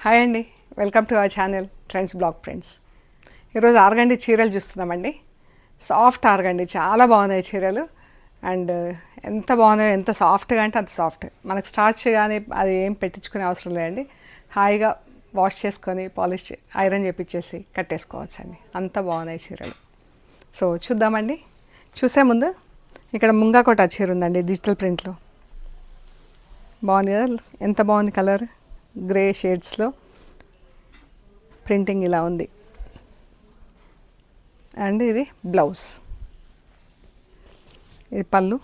Hi అండి, welcome to our channel trends blog friends. ఈరోజు organdie చీరలు చూస్తున్నామండి. సాఫ్ట్ ఆర్గండి, చాలా బాగున్నాయి చీరలు. అండ్ ఎంత బాగున్నాయో, ఎంత సాఫ్ట్గా అంటే అంత సాఫ్ట్. మనకు స్టార్చ్ కానీ అది ఏం పెట్టించుకునే అవసరం లేదండి. హాయిగా వాష్ చేసుకొని పాలిష్ ఐరన్ చేపించేసి కట్టేసుకోవచ్చు అండి. అంత బాగున్నాయి చీరలు. సో చూద్దామండి. చూసే ముందు ఇక్కడ ముంగాకోట చీర ఉందండి డిజిటల్ ప్రింట్లో. బాగుంది కదా, ఎంత బాగుంది కలర్. గ్రే షేడ్స్లో ప్రింటింగ్ ఇలా ఉంది. అండ్ ఇది బ్లౌజ్, ఇది పళ్ళు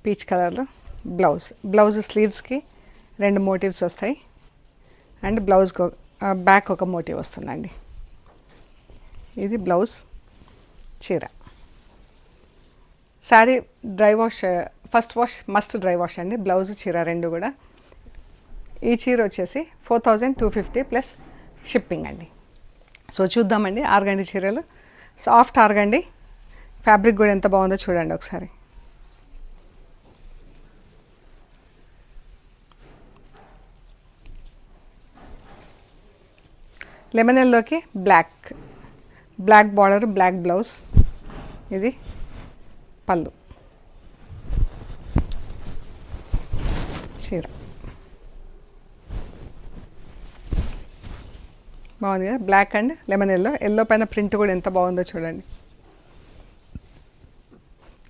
పీచ్ కలర్లో. బ్లౌజ్ స్లీవ్స్కి 2 మోటివ్స్ వస్తాయి. అండ్ బ్లౌజ్కి బ్యాక్ ఒక మోటివ్ వస్తుందండి. ఇది బ్లౌజ్ చీర. Sari dry wash, first wash must dry wash అండి. బ్లౌజ్ చీర రెండు కూడా. ఈ చీర వచ్చేసి 4250 ప్లస్ షిప్పింగ్ అండి. సో చూద్దామండి ఆర్గండి చీరలు. సాఫ్ట్ ఆర్గండి, ఫ్యాబ్రిక్ కూడా ఎంత బాగుందో చూడండి ఒకసారి. లెమన్ ఎల్లోకి బ్లాక్ బార్డర్, బ్లాక్ బ్లౌజ్. ఇది పళ్ళు చీర. బాగుంది కదా, బ్లాక్ అండ్ లెమన్ ఎల్లో పైన ప్రింట్ కూడా ఎంత బాగుందో చూడండి.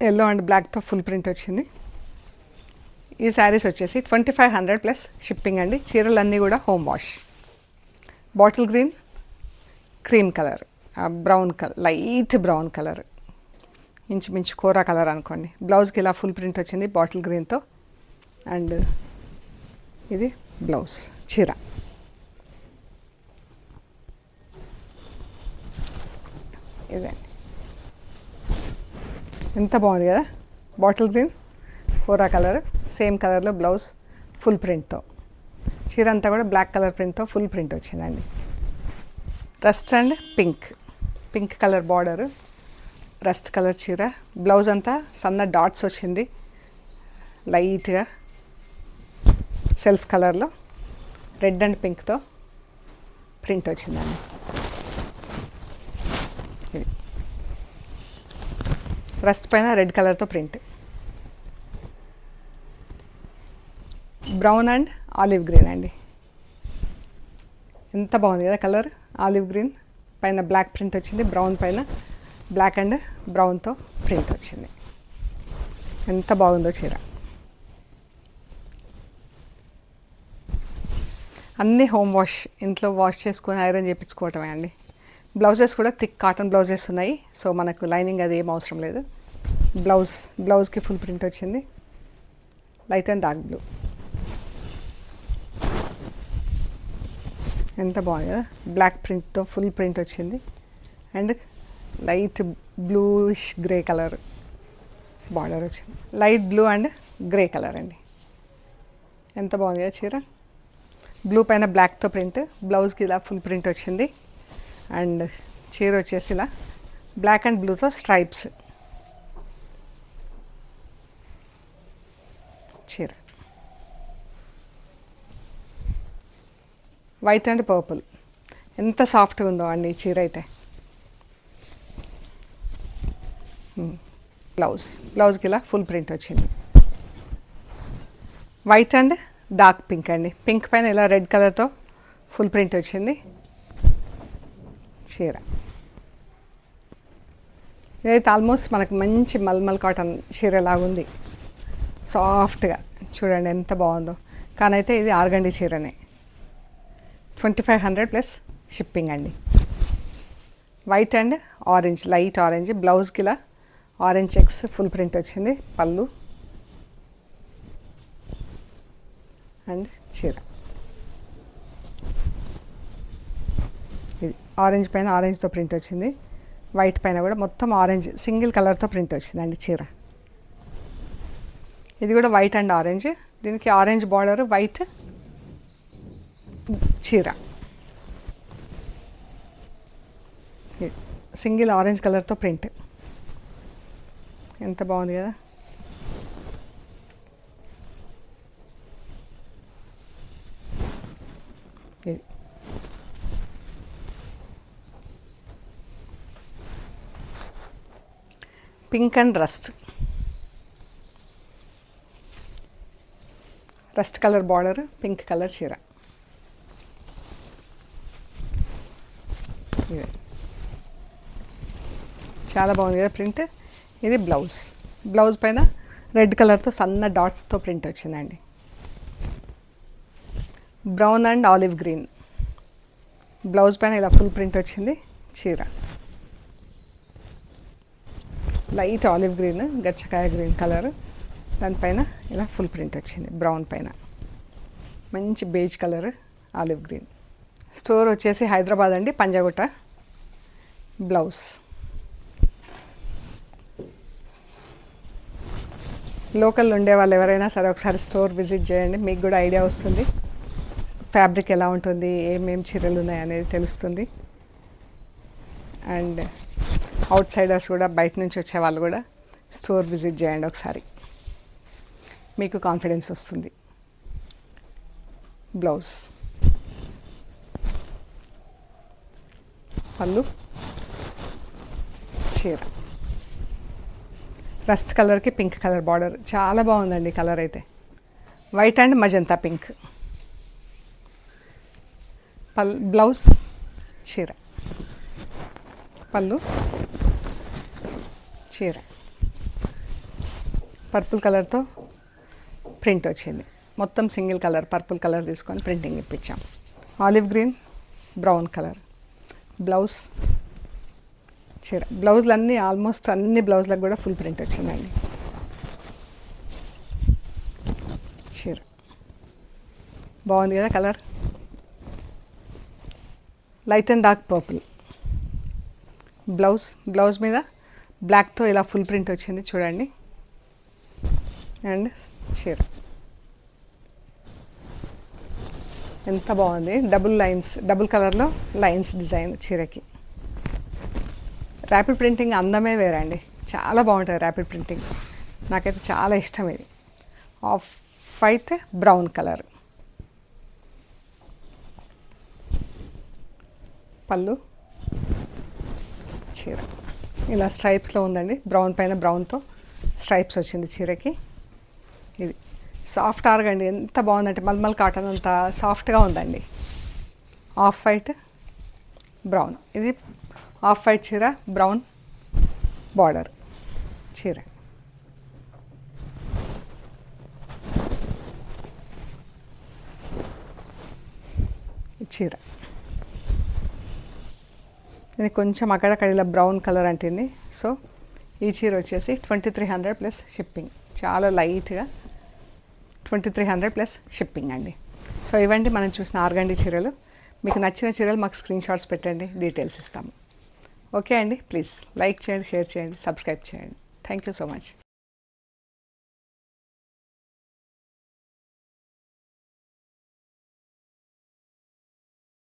ఎల్లో అండ్ బ్లాక్తో ఫుల్ ప్రింట్ వచ్చింది. ఈ శారీస్ వచ్చేసి 2500 ప్లస్ షిప్పింగ్ అండి. చీరలన్నీ కూడా home wash. Bottle green, cream colour, brown colour, light brown colour, ఇంచుమించు కోరా కలర్ అనుకోండి. బ్లౌజ్కి ఇలా ఫుల్ ప్రింట్ వచ్చింది బాటిల్ గ్రీన్తో. అండ్ ఇది బ్లౌజ్ చీర. ఇదండి, ఎంత బాగుంది కదా, బాటిల్ గ్రీన్, కోరా కలర్, సేమ్ కలర్లో బ్లౌజ్ ఫుల్ ప్రింట్తో. చీర అంతా కూడా బ్లాక్ కలర్ ప్రింట్తో ఫుల్ ప్రింట్ వచ్చిందండి. Rust and pink colour border, rust colour చీర. బ్లౌజ్ అంతా సన్న డాట్స్ వచ్చింది లైట్గా సెల్ఫ్ కలర్లో. రెడ్ అండ్ పింక్తో ప్రింట్ వచ్చిందండి. రస్ట్ పైన రెడ్ కలర్తో print. Brown and olive green అండి. ఎంత బాగుంది కదా కలర్. ఆలివ్ గ్రీన్ పైన బ్లాక్ ప్రింట్ వచ్చింది, బ్రౌన్ పైన బ్లాక్ అండ్ బ్రౌన్తో ప్రింట్ వచ్చింది. ఎంత బాగుందో చీర. అన్నీ హోమ్ వాష్, ఇంట్లో వాష్ చేసుకొని ఐరన్ చేయించుకోవటమే అండి. బ్లౌజెస్ కూడా థిక్ కాటన్ బ్లౌజెస్ ఉన్నాయి. సో మనకు లైనింగ్ అది ఏం అవసరం లేదు. బ్లౌజ్కి ఫుల్ ప్రింట్ వచ్చింది, లైట్ అండ్ డార్క్ బ్లూ. ఎంత బాగుంది కదా, బ్లాక్ ప్రింట్తో ఫుల్ ప్రింట్ వచ్చింది. And light bluish grey colour border వచ్చింది. Light blue and grey colour అండి. ఎంత బాగుంది కదా చీర. బ్లూ పైన బ్లాక్తో ప్రింట్, బ్లౌజ్కి ఇలా ఫుల్ ప్రింట్ వచ్చింది. అండ్ చీర వచ్చేసి ఇలా బ్లాక్ అండ్ బ్లూతో స్ట్రైప్స్ చీర. వైట్ అండ్ పర్పుల్, ఎంత సాఫ్ట్గా ఉందో అండి ఈ చీర అయితే. బ్లౌజ్కి ఇలా ఫుల్ ప్రింట్ వచ్చింది. వైట్ అండ్ డార్క్ పింక్ అండి. పింక్ పైన ఇలా రెడ్ కలర్తో ఫుల్ ప్రింట్ వచ్చింది చీర. ఇదైతే ఆల్మోస్ట్ మనకు మంచి మల్మల్ కాటన్ చీర లాగుంది, సాఫ్ట్గా. చూడండి ఎంత బాగుందో. కానీ అయితే ఇది ఆర్గండి చీరనే. 2500 ప్లస్ షిప్పింగ్ అండి. White and orange, light orange. బ్లౌజ్కి ఇలా ఆరెంజ్ చెక్స్ ఫుల్ ప్రింట్ వచ్చింది. పళ్ళు అండ్ చీర. ఇది ఆరెంజ్ పైన ఆరెంజ్తో ప్రింట్ వచ్చింది. వైట్ పైన కూడా మొత్తం ఆరెంజ్ సింగిల్ కలర్తో ప్రింట్ వచ్చిందండి చీర. ఇది కూడా వైట్ అండ్ ఆరెంజ్. దీనికి ఆరెంజ్ బార్డర్, వైట్ చీర. సింగిల్ ఆరెంజ్ కలర్తో ప్రింట్. ఎంత బాగుంది కదా. ఇది pink and rust colour border, pink colour చీర. ఇదే చాలా బాగుంది కదా ప్రింట్. ఇది బ్లౌజ్ పైన రెడ్ కలర్తో సన్న డాట్స్తో ప్రింట్ వచ్చిందండి. Brown and olive green blouse పైన ఇలా ఫుల్ ప్రింట్ వచ్చింది. చీర లైట్ ఆలివ్ గ్రీన్, గచ్చకాయ గ్రీన్ కలర్, దానిపైన ఇలా ఫుల్ ప్రింట్ వచ్చింది. బ్రౌన్ పైన మంచి beige colour, olive green. Store వచ్చేసి హైదరాబాద్ అండి, పంజాగుట్ట. బ్లౌజ్ లోకల్ ఉండే వాళ్ళు ఎవరైనా సరే ఒకసారి స్టోర్ విజిట్ చేయండి, మీకు కూడా ఐడియా వస్తుంది. ఫ్యాబ్రిక్ ఎలా ఉంటుంది, ఏమేమి చీరలు ఉన్నాయి అనేది తెలుస్తుంది. అండ్ అవుట్ సైడర్స్ కూడా, బయట నుంచి వచ్చే వాళ్ళు కూడా స్టోర్ విజిట్ చేయండి ఒకసారి, మీకు కాన్ఫిడెన్స్ వస్తుంది. బ్లౌజ్, పళ్ళు, చీర రస్ట్ కలర్కి పింక్ కలర్ బార్డర్. చాలా బాగుందండి కలర్ అయితే. White and magenta pink. Blouse, చీర, పళ్ళు, చీర పర్పుల్ కలర్తో ప్రింట్ వచ్చింది. మొత్తం సింగిల్ కలర్ పర్పుల్ కలర్ తీసుకొని ప్రింటింగ్ ఇప్పించాం. Olive green, brown colour. Blouse, చీర. బ్లౌజులు అన్నీ ఆల్మోస్ట్ అన్ని బ్లౌజులకు కూడా ఫుల్ ప్రింట్ వచ్చిందండి. చీర బాగుంది కదా colour. Light and dark purple. Blouse మీద బ్లాక్తో ఇలా ఫుల్ ప్రింట్ వచ్చింది చూడండి. అండ్ చీర ఎంత బాగుంది. డబుల్ కలర్లో లైన్స్ డిజైన్ చీరకి. ర్యాపిడ్ ప్రింటింగ్ అందమే వేరండి, చాలా బాగుంటుంది ర్యాపిడ్ ప్రింటింగ్. నాకైతే చాలా ఇష్టం ఇది. Off white brown colour. పళ్ళు, చీర ఇలా స్ట్రైప్స్లో ఉందండి. బ్రౌన్ పైన బ్రౌన్తో స్ట్రైప్స్ వచ్చింది చీరకి. ఇది సాఫ్ట్ ఆర్గండి, ఎంత బాగుందంటే మల్మల్ కాటన్ అంత సాఫ్ట్గా ఉందండి. Off white brown. ఇది ఆఫ్ వైట్ చీర, బ్రౌన్ బార్డర్ చీర. చీర ఇది కొంచెం అక్కడక్కడ ఇలా బ్రౌన్ కలర్ అంటుంది. సో ఈ చీర వచ్చేసి 2300 ప్లస్ షిప్పింగ్. చాలా లైట్గా 2300 ప్లస్ షిప్పింగ్ అండి. సో ఇవండి మనం చూసిన ఆర్గండి చీరలు. మీకు నచ్చిన చీరలు మాకు స్క్రీన్ షాట్స్ పెట్టండి, డీటెయిల్స్ ఇస్తాము. ఓకే అండి, ప్లీజ్ లైక్ చేయండి, షేర్ చేయండి, సబ్స్క్రైబ్ చేయండి. Thank you so much.